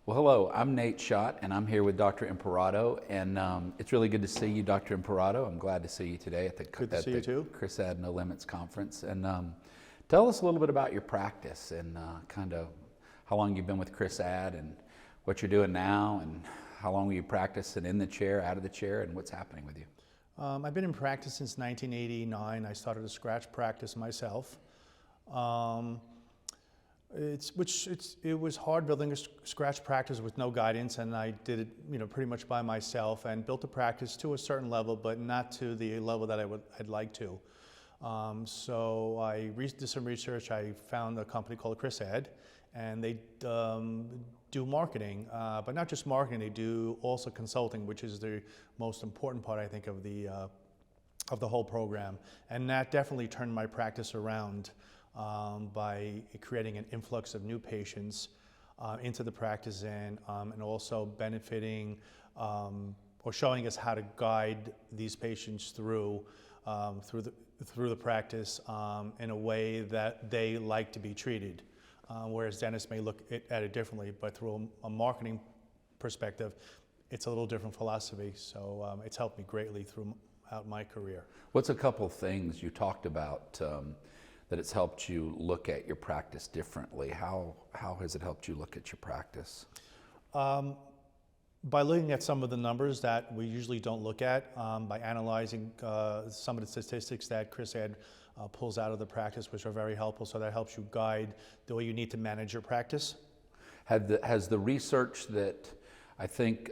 Well, hello, I'm Nate Schott, and I'm here with Dr. Imparato, and it's really good to see you, Dr. Imparato. I'm glad to see you today at the Chris Add No Limits conference. And tell us a little bit about your practice and kind of how long you've been with Chris Add and what you're doing now, and how long you practicing in the chair, out of the chair, and what's happening with you. I've been in practice since 1989. I started a scratch practice myself. It was hard building a scratch practice with no guidance, and I did it, pretty much by myself, and built a practice to a certain level, but not to the level that I'd like to. So I did some research. I found a company called Chris Add, and they do marketing, but not just marketing. They do also consulting, which is the most important part, I think, of the whole program, and that definitely turned my practice around. By creating an influx of new patients into the practice, and also benefiting or showing us how to guide these patients through the practice in a way that they like to be treated. Whereas dentists may look at it differently, but through a marketing perspective, it's a little different philosophy. So it's helped me greatly throughout my career. What's a couple things you talked about that it's helped you look at your practice differently? How has it helped you look at your practice? By looking at some of the numbers that we usually don't look at, by analyzing some of the statistics that Chris Add pulls out of the practice, which are very helpful. So that helps you guide the way you need to manage your practice. Has the research that I think,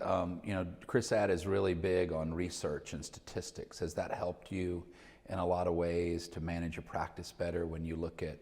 Chris Add is really big on research and statistics. Has that helped you in a lot of ways to manage your practice better when you look at,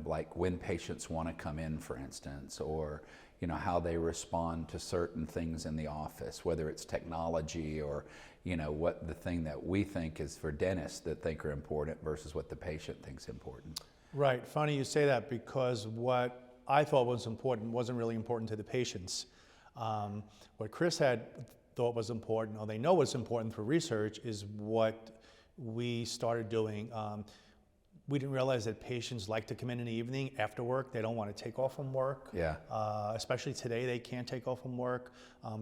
like when patients want to come in, for instance, or, how they respond to certain things in the office, whether it's technology or, what the thing that we think is for dentists that think are important versus what the patient thinks important? Right. Funny you say that, because what I thought was important wasn't really important to the patients. What Chris had thought was important, or they know was important for research, is what we started doing. We didn't realize that patients like to come in the evening after work. They don't want to take off from work. Yeah. Especially today, they can't take off from work.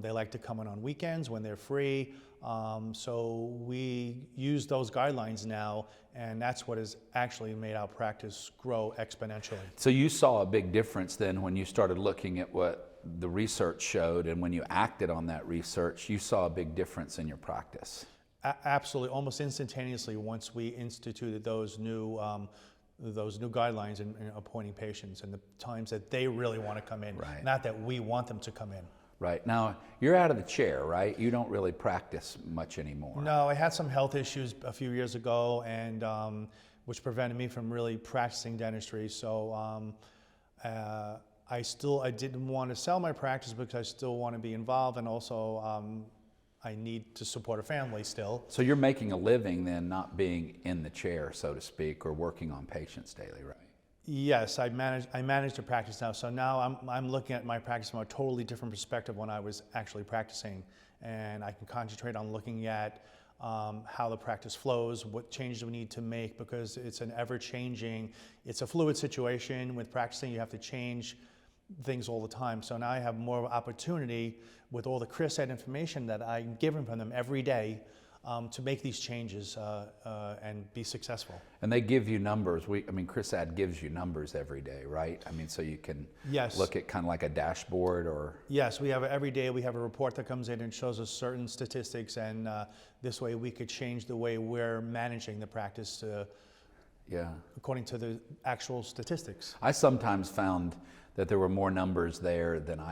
They like to come in on weekends when they're free. So we use those guidelines now, and that's what has actually made our practice grow exponentially. So you saw a big difference then when you started looking at what the research showed, and when you acted on that research, you saw a big difference in your practice. Absolutely, almost instantaneously once we instituted those new guidelines in appointing patients and the times that they really want to come in, right. Not that we want them to come in. Right. Now, you're out of the chair, right? You don't really practice much anymore. No, I had some health issues a few years ago, and which prevented me from really practicing dentistry. So I didn't want to sell my practice because I still want to be involved, and also I need to support a family still. So you're making a living then, not being in the chair, so to speak, or working on patients daily, right? Yes, I manage to practice now. So now I'm looking at my practice from a totally different perspective when I was actually practicing, and I can concentrate on looking at how the practice flows, what changes we need to make, because it's an ever-changing, it's a fluid situation. With practicing, you have to change things all the time. So now I have more opportunity with all the Chris Add information that I'm given from them every day to make these changes and be successful. And they give you numbers. Chris Add gives you numbers every day, right? So you can look at kind of like a dashboard, or? Yes, every day we have a report that comes in and shows us certain statistics, and this way we could change the way we're managing the practice according to the actual statistics. I sometimes found that there were more numbers there than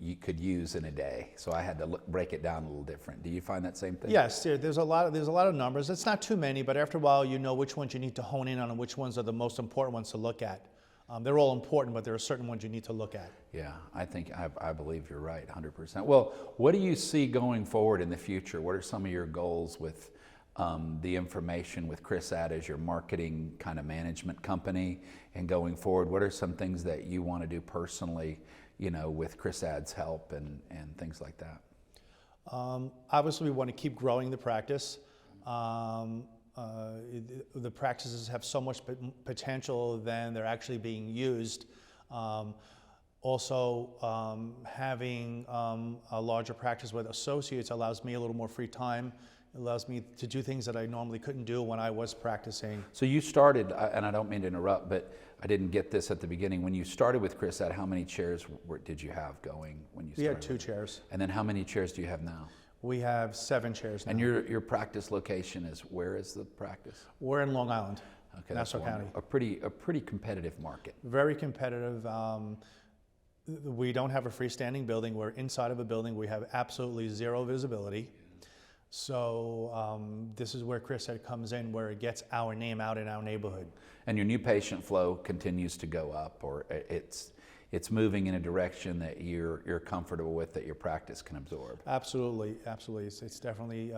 you could use in a day. So I had to break it down a little different. Do you find that same thing? Yes, there's a lot of numbers. It's not too many, but after a while you know which ones you need to hone in on and which ones are the most important ones to look at. They're all important, but there are certain ones you need to look at. Yeah, I believe you're right, 100%. Well, what do you see going forward in the future? What are some of your goals with the information with Chris Add as your marketing kind of management company, and going forward, what are some things that you want to do personally, with Chris Add's help and things like that? Obviously, we want to keep growing the practice. The practices have so much potential than they're actually being used. Also, having a larger practice with associates allows me a little more free time. It allows me to do things that I normally couldn't do when I was practicing. So you started, and I don't mean to interrupt, but I didn't get this at the beginning. When you started with Chris at, how many chairs did you have going when you started? We had 2 chairs. And then how many chairs do you have now? We have 7 chairs now. And your practice location is, where is the practice? We're in Long Island, Okay, Nassau County. A pretty competitive market. Very competitive. We don't have a freestanding building. We're inside of a building. We have absolutely zero visibility. So this is where Chris Ed comes in, where it gets our name out in our neighborhood. And your new patient flow continues to go up, or it's moving in a direction that you're comfortable with, that your practice can absorb. Absolutely, absolutely. It's definitely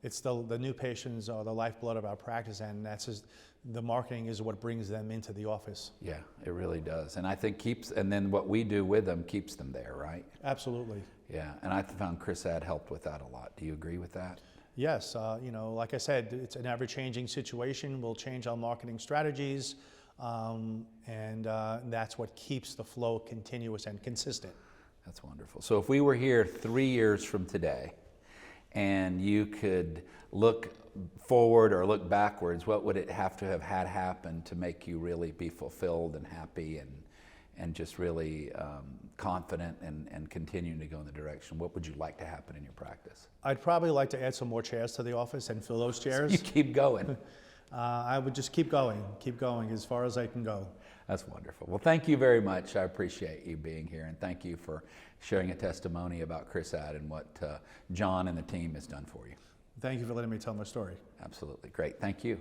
it's the new patients are the lifeblood of our practice, and that's just, the marketing is what brings them into the office. Yeah, it really does, and I think and then what we do with them keeps them there, right? Absolutely. Yeah, and I found Chris Ad helped with that a lot. Do you agree with that? Yes, you know, like I said, it's an ever-changing situation. We'll change our marketing strategies, and that's what keeps the flow continuous and consistent. That's wonderful. So if we were here 3 years from today, and you could look forward or look backwards, what would it have to have had happen to make you really be fulfilled and happy and just really confident and continuing to go in the direction? What would you like to happen in your practice? I'd probably like to add some more chairs to the office and fill those chairs. You keep going. I would just keep going as far as I can go. That's wonderful. Well, thank you very much. I appreciate you being here, and thank you for sharing a testimony about Chris Ad and what John and the team has done for you. Thank you for letting me tell my story. Absolutely. Great. Thank you.